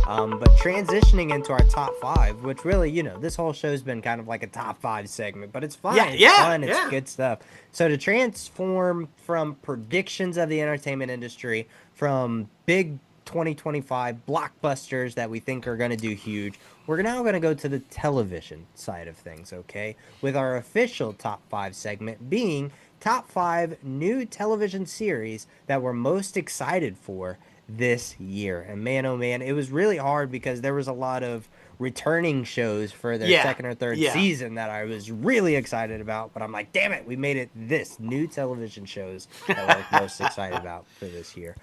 But transitioning into our top five, which really, this whole show's been kind of like a top five segment, but it's fine. Yeah, It's yeah, fun. It's yeah. good stuff. So to transform from predictions of the entertainment industry, from big 2025 blockbusters that we think are going to do huge, we're now going to go to the television side of things, okay? With our official top five segment being top five new television series that we're most excited for this year. And man, oh man, it was really hard because there was a lot of returning shows for their Yeah, second or third yeah. season that I was really excited about. But I'm like, damn it, we made it this new television shows that we're most excited about for this year.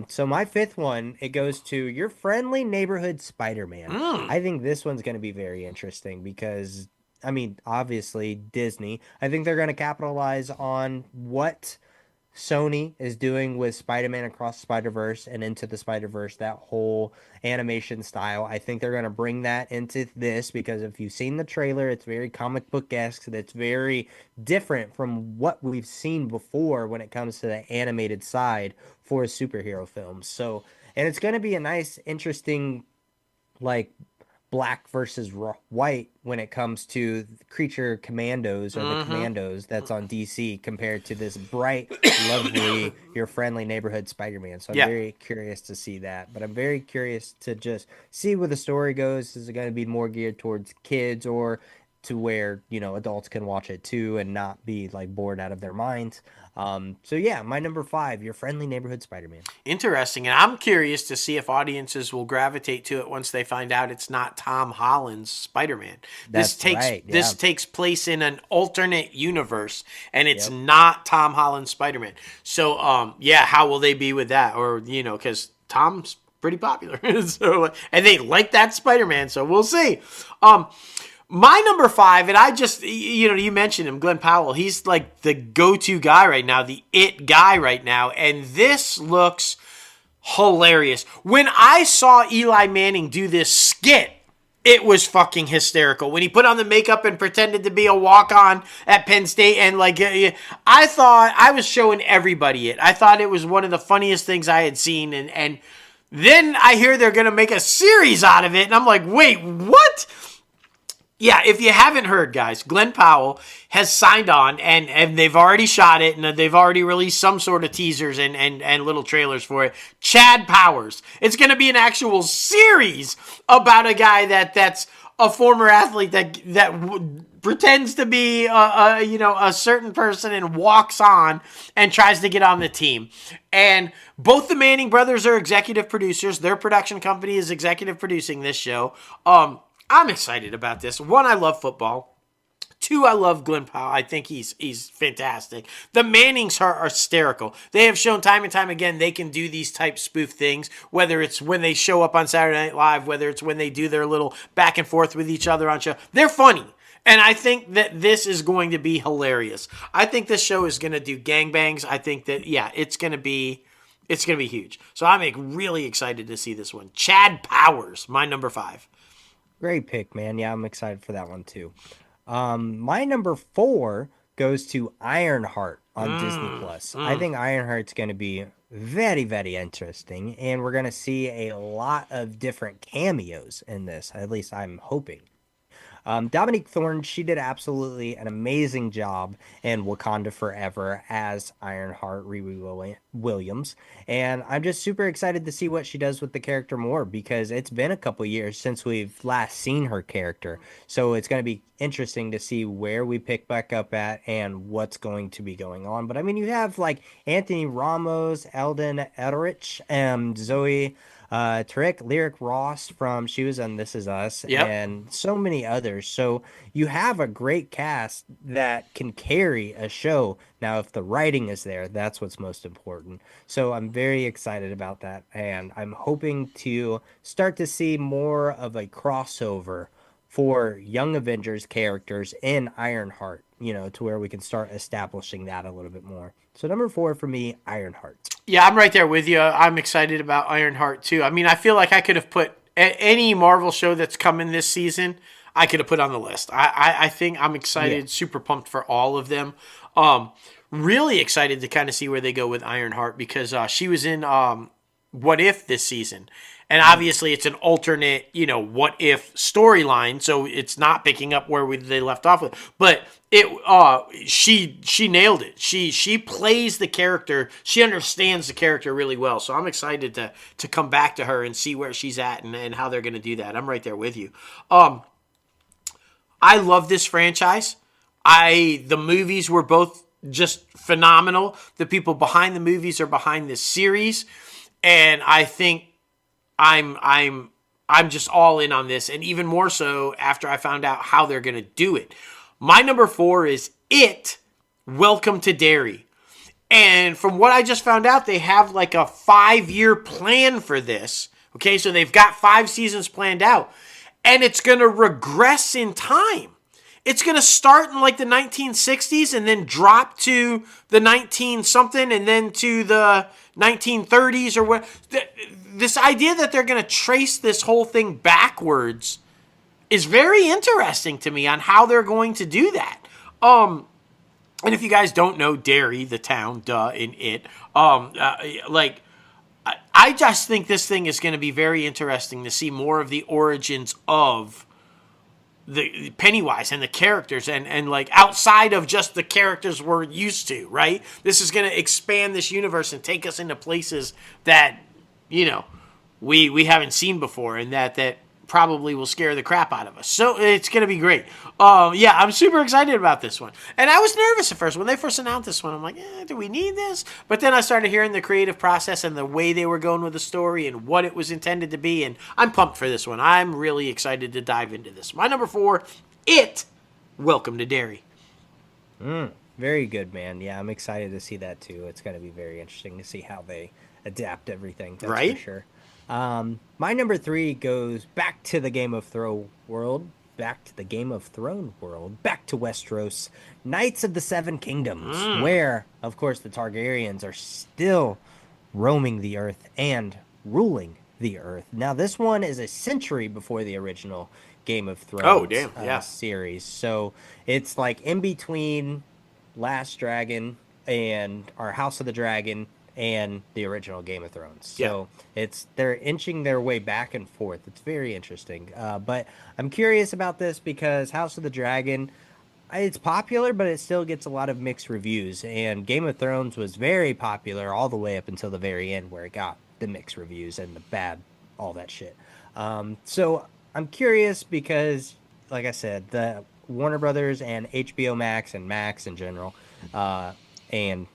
So my fifth one, it goes to your friendly neighborhood Spider-Man. Mm. I think this one's going to be very interesting because, I mean, obviously Disney. I think they're going to capitalize on what Sony is doing with Spider-Man Across Spider-Verse and Into the Spider-Verse, that whole animation style. I think they're going to bring that into this because if you've seen the trailer, it's very comic book-esque. It's very different from what we've seen before when it comes to the animated side for superhero films. So, and it's going to be a nice, interesting, like black versus white when it comes to creature commandos or the Mm-hmm. commandos that's on DC compared to this bright, lovely, your friendly neighborhood Spider-Man. So I'm Yeah. very curious to see that. But I'm very curious to just see where the story goes. Is it going to be more geared towards kids or to where, adults can watch it too and not be like bored out of their minds? So yeah, my number five, your friendly neighborhood Spider-Man. Interesting. And I'm curious to see if audiences will gravitate to it once they find out it's not Tom Holland's Spider-Man. This That's takes right. this Yeah. takes place in an alternate universe and it's Yep. not Tom Holland's Spider-Man. So yeah, how will they be with that? Or, cuz Tom's pretty popular. So and they like that Spider-Man, so we'll see. My number five, and I just, you mentioned him, Glenn Powell. He's like the go-to guy right now, the it guy right now. And this looks hilarious. When I saw Eli Manning do this skit, it was fucking hysterical. When he put on the makeup and pretended to be a walk-on at Penn State and I thought I was showing everybody it. I thought it was one of the funniest things I had seen. And then I hear they're going to make a series out of it. And I'm like, wait, what? Yeah, if you haven't heard, guys, Glenn Powell has signed on, and they've already shot it, and they've already released some sort of teasers and little trailers for it. Chad Powers. It's going to be an actual series about a guy that's a former athlete that pretends to be a certain person and walks on and tries to get on the team. And both the Manning brothers are executive producers. Their production company is executive producing this show. I'm excited about this. One, I love football. Two, I love Glenn Powell. I think he's fantastic. The Mannings are hysterical. They have shown time and time again they can do these type spoof things, whether it's when they show up on Saturday Night Live, whether it's when they do their little back and forth with each other on show. They're funny. And I think that this is going to be hilarious. I think this show is going to do gangbangs. I think that, yeah, it's going to be huge. So I'm really excited to see this one. Chad Powers, my number five. Great pick, man. Yeah, I'm excited for that one too. My number four goes to Ironheart on Disney Plus. I think Ironheart's going to be very, very interesting, and we're going to see a lot of different cameos in this. At least I'm hoping. Dominique Thorne, she did absolutely an amazing job in Wakanda Forever as Ironheart Riri Williams. And I'm just super excited to see what she does with the character more because it's been a couple years since we've last seen her character. So it's going to be interesting to see where we pick back up at and what's going to be going on. But I mean, you have like Anthony Ramos, Eldon Ehrenreich, Zoe Tarek, Lyric Ross from She Was on This Is Us, Yep. and so many others. So you have a great cast that can carry a show. Now, if the writing is there, that's what's most important. So I'm very excited about that, and I'm hoping to start to see more of a crossover for Young Avengers characters in Ironheart, to where we can start establishing that a little bit more. So number four for me, Ironheart. Yeah, I'm right there with you. I'm excited about Ironheart too. I mean, I feel like I could have put any Marvel show that's coming this season. I could have put on the list. I think I'm Yeah. excited, super pumped for all of them. Really excited to kind of see where they go with Ironheart because she was in What If this season, And obviously, it's an alternate, what if storyline, so it's not picking up where they left off with. But she nailed it. She plays the character. She understands the character really well. So I'm excited to come back to her and see where she's at and how they're going to do that. I'm right there with you. I love this franchise. The movies were both just phenomenal. The people behind the movies are behind this series, and I think I'm just all in on this, and even more so after I found out how they're going to do it. My number 4 is It, Welcome to Derry. And from what I just found out, they have like a 5-year plan for this. Okay, so they've got 5 seasons planned out, and it's going to regress in time. It's going to start in like the 1960s and then drop to the 19-something and then to the 1930s or what. This idea that they're going to trace this whole thing backwards is very interesting to me on how they're going to do that. And if you guys don't know Derry, the town, in It, I just think this thing is going to be very interesting to see more of the origins of the Pennywise and the characters and like outside of just the characters we're used to, right? This is going to expand this universe and take us into places that, we haven't seen before, and that probably will scare the crap out of us. So it's going to be great. Yeah, I'm super excited about this one. And I was nervous at first. When they first announced this one, I'm like, do we need this? But then I started hearing the creative process and the way they were going with the story and what it was intended to be, and I'm pumped for this one. I'm really excited to dive into this. My number 4, It, Welcome to Derry. Very good, man. Yeah, I'm excited to see that too. It's going to be very interesting to see how they adapt everything. That's right? For sure. My number 3 goes back to the Game of Thrones world, back to Westeros, Knights of the Seven Kingdoms, where, of course, the Targaryens are still roaming the earth and ruling the earth. Now, this one is a century before the original Game of Thrones series, so it's like in between Last Dragon and our House of the Dragon and the original Game of Thrones. So they're inching their way back and forth. It's very interesting. But I'm curious about this because House of the Dragon, it's popular, but it still gets a lot of mixed reviews. And Game of Thrones was very popular all the way up until the very end where it got the mixed reviews and the bad, all that shit. So I'm curious because, like I said, the Warner Brothers and HBO Max and Max in general, and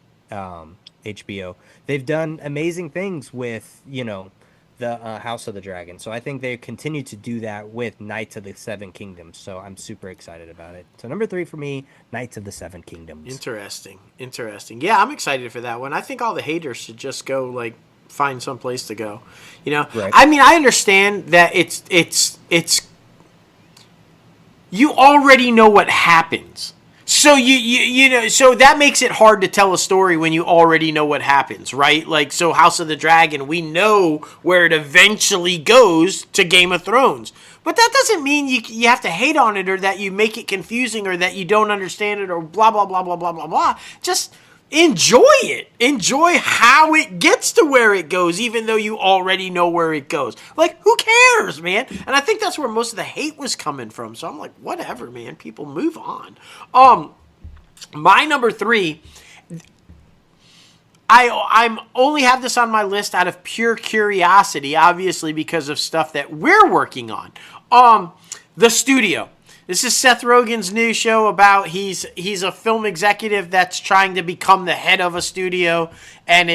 HBO, they've done amazing things with, the House of the Dragon. So I think they continue to do that with Knights of the Seven Kingdoms. So I'm super excited about it. So number 3 for me, Knights of the Seven Kingdoms. Interesting. Yeah, I'm excited for that one. I think all the haters should just go find some place to go. Right. I mean, I understand that it's you already know what happens. So so that makes it hard to tell a story when you already know what happens, right? So House of the Dragon, we know where it eventually goes to Game of Thrones. But that doesn't mean you have to hate on it or that you make it confusing or that you don't understand it or blah, blah, blah, blah, blah, blah, blah. Just enjoy it. Enjoy how it gets to where it goes, even though you already know where it goes. Who cares, man? And I think that's where most of the hate was coming from. So I'm like, whatever, man. People move on. My number 3, I'm only have this on my list out of pure curiosity, obviously because of stuff that we're working on. The Studio. This is Seth Rogen's new show about he's a film executive that's trying to become the head of a studio, and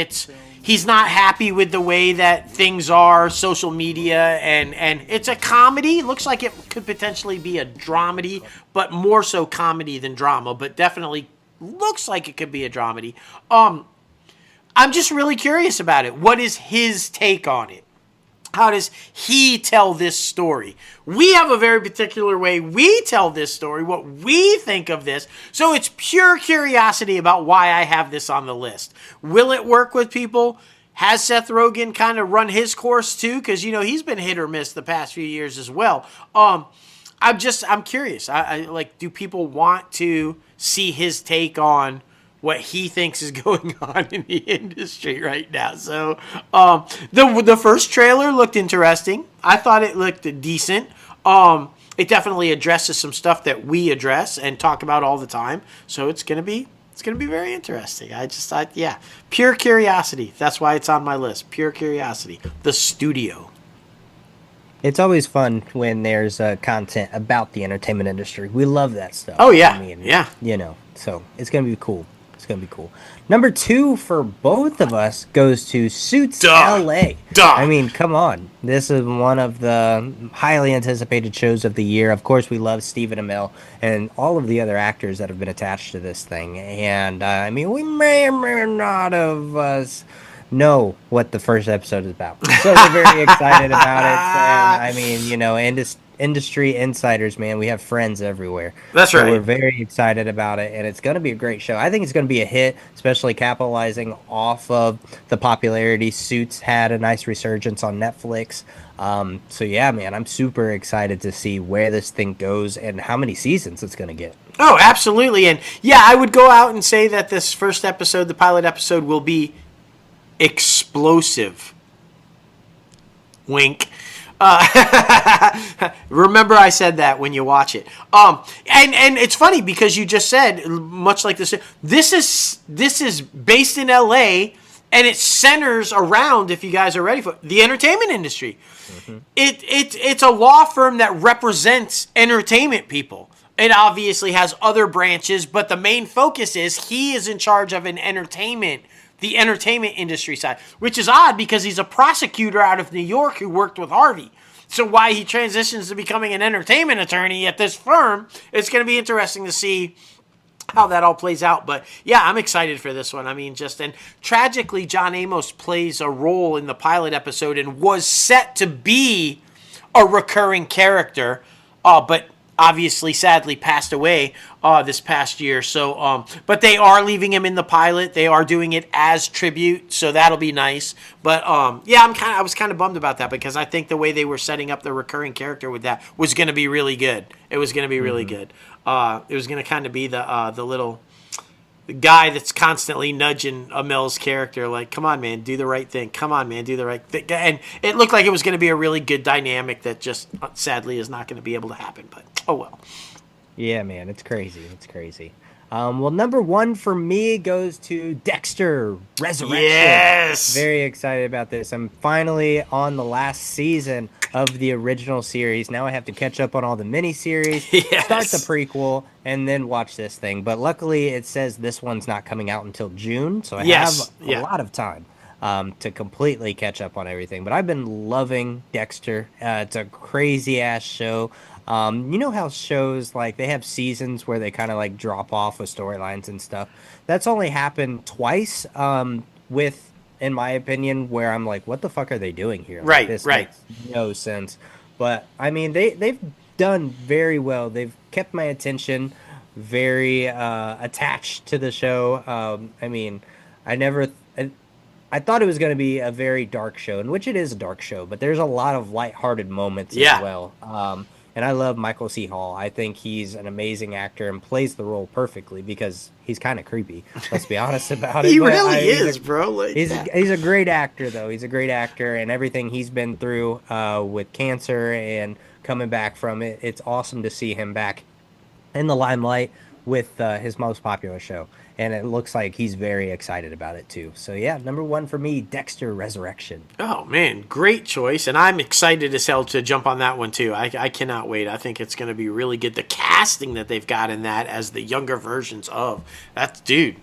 he's not happy with the way that things are, social media, and it's a comedy. It looks like it could potentially be a dramedy, but more so comedy than drama, but definitely looks like it could be a dramedy. I'm just really curious about it. What is his take on it? How does he tell this story? We have a very particular way we tell this story, what we think of this. So it's pure curiosity about why I have this on the list. Will it work with people? Has Seth Rogen kind of run his course too? Because, he's been hit or miss the past few years as well. I'm curious. Do people want to see his take on what he thinks is going on in the industry right now. So the first trailer looked interesting. I thought it looked decent. It definitely addresses some stuff that we address and talk about all the time. So it's gonna be very interesting. Yeah, pure curiosity. That's why it's on my list. Pure curiosity. The studio. It's always fun when there's content about the entertainment industry. We love that stuff. Oh yeah, I mean, yeah. So it's gonna be cool. It's gonna be cool. Number 2 for both of us goes to Suits LA. I mean, come on. This is one of the highly anticipated shows of the year. Of course, we love Stephen Amell and all of the other actors that have been attached to this thing. And I mean, we may or may not have know what the first episode is about. So we're very excited about it. And I mean, industry insiders, man, we have friends everywhere. That's so right. We're very excited about it, and it's going to be a great show. I think it's going to be a hit, especially capitalizing off of the popularity Suits had a nice resurgence on Netflix. So yeah, man, I'm super excited to see where this thing goes and how many seasons it's going to get. Oh, absolutely. And yeah, I would go out and say that this first episode, the pilot episode, will be explosive. Wink. Remember I said that when you watch it. And it's funny because you just said, much like this is based in LA, and it centers around, if you guys are ready for it, the entertainment industry. Mm-hmm. It's a law firm that represents entertainment people. It obviously has other branches, but the main focus is he is in charge of the entertainment industry side, which is odd because he's a prosecutor out of New York who worked with Harvey. So why he transitions to becoming an entertainment attorney at this firm, it's going to be interesting to see how that all plays out. But yeah, I'm excited for this one. I mean, and tragically, John Amos plays a role in the pilot episode and was set to be a recurring character, but obviously, sadly, passed away this past year. So, but they are leaving him in the pilot. They are doing it as tribute, so that'll be nice. But yeah, I was kind of bummed about that because I think the way they were setting up the recurring character with that was going to be really good. It was going to be really good. It was going to kind of be the little guy that's constantly nudging Amell's character, like, come on, man, do the right thing. Come on, man, do the right thing. And it looked like it was going to be a really good dynamic that just sadly is not going to be able to happen. But oh well. Yeah, man, it's crazy. It's crazy. Well, number 1 for me goes to Dexter Resurrection. Yes! Very excited about this. I'm finally on the last season of the original series. Now I have to catch up on all the miniseries, start the prequel, and then watch this thing. But luckily, it says this one's not coming out until June, so I have a lot of time to completely catch up on everything. But I've been loving Dexter. It's a crazy-ass show. You know how shows, like, they have seasons where they kind of, like, drop off with storylines and stuff? That's only happened twice with, in my opinion, where I'm like, what the fuck are they doing here? Right, like, this right. makes no sense. But, I mean, they've done very well. They've kept my attention very attached to the show. I mean, I thought it was going to be a very dark show, in which it is a dark show, but there's a lot of lighthearted moments as well. And I love Michael C. Hall. I think he's an amazing actor and plays the role perfectly because he's kind of creepy. Let's be honest about it. He really is, bro. Like, he's a great actor, though. He's a great actor, and everything he's been through with cancer and coming back from it, it's awesome to see him back in the limelight with his most popular show. And it looks like he's very excited about it, too. So, yeah, number 1 for me, Dexter Resurrection. Oh, man, great choice. And I'm excited as hell to jump on that one, too. I cannot wait. I think it's going to be really good. The casting that they've got in that as the younger versions of, that's, dude.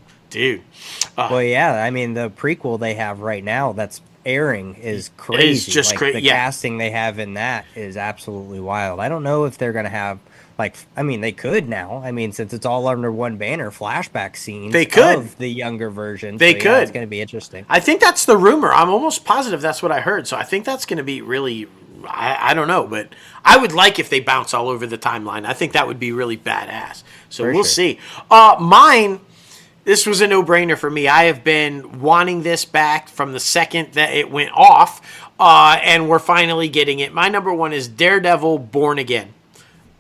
Well, yeah, I mean, the prequel they have right now that's airing is crazy. It's just crazy. The casting they have in that is absolutely wild. I don't know if they're going to have... Like, I mean, they could now. I mean, since it's all under one banner, flashback scenes of the younger version. They could. It's going to be interesting. I think that's the rumor. I'm almost positive that's what I heard. So I think that's going to be really, I don't know. But I would like if they bounce all over the timeline. I think that would be really badass. So we'll see. Mine, this was a no-brainer for me. I have been wanting this back from the second that it went off. And we're finally getting it. My number 1 is Daredevil Born Again.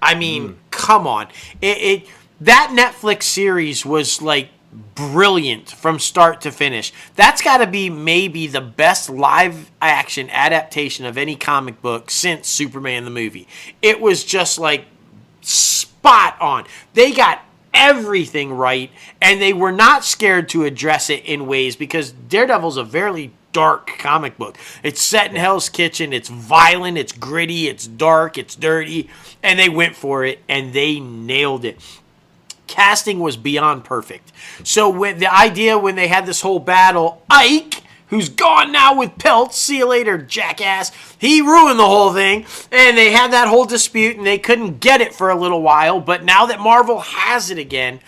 I mean, come on. That Netflix series was like brilliant from start to finish. That's got to be maybe the best live action adaptation of any comic book since Superman the movie. It was just like spot on. They got everything right, and they were not scared to address it in ways, because Daredevil's a very dark comic book. It's set in Hell's Kitchen. It's violent. It's gritty. It's dark. It's dirty. And they went for it, and they nailed it. Casting was beyond perfect. So when the idea, when they had this whole battle, Ike, who's gone now with pelts, see you later, jackass, he ruined the whole thing, and they had that whole dispute, and they couldn't get it for a little while, but now that Marvel has it again,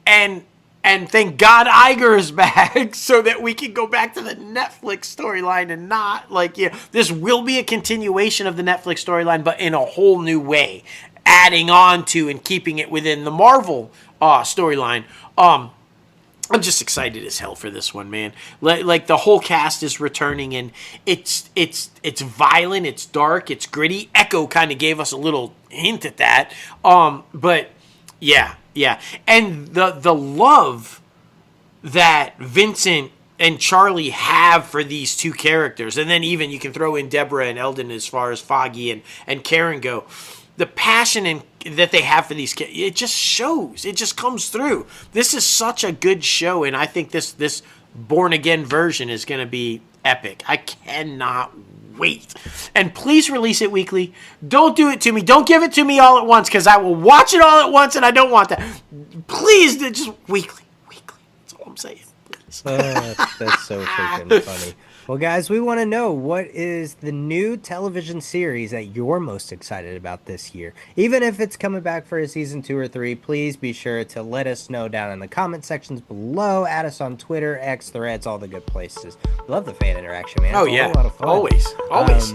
and thank God Iger is back so that we can go back to the Netflix storyline and not, like, yeah, this will be a continuation of the Netflix storyline, but in a whole new way, adding on to and keeping it within the Marvel storyline. I'm just excited as hell for this one, man. Like the whole cast is returning, and it's violent, it's dark, it's gritty. Echo kind of gave us a little hint at that. But yeah. And the love that Vincent and Charlie have for these two characters, and then even you can throw in Deborah and Eldon as far as Foggy and Karen go. The passion that they have for these kids, it just shows. It just comes through. This is such a good show, and I think this born-again version is going to be epic. I cannot wait. And please release it weekly. Don't do it to me. Don't give it to me all at once, because I will watch it all at once, and I don't want that. Please, just weekly. That's all I'm saying. That's so freaking funny. Well, guys, we want to know, what is the new television series that you're most excited about this year? Even if it's coming back for a season 2 or 3, please be sure to let us know down in the comment sections below. Add us on Twitter, X, Threads, all the good places. Love the fan interaction, man. Oh, it's yeah. A lot of fun. Always.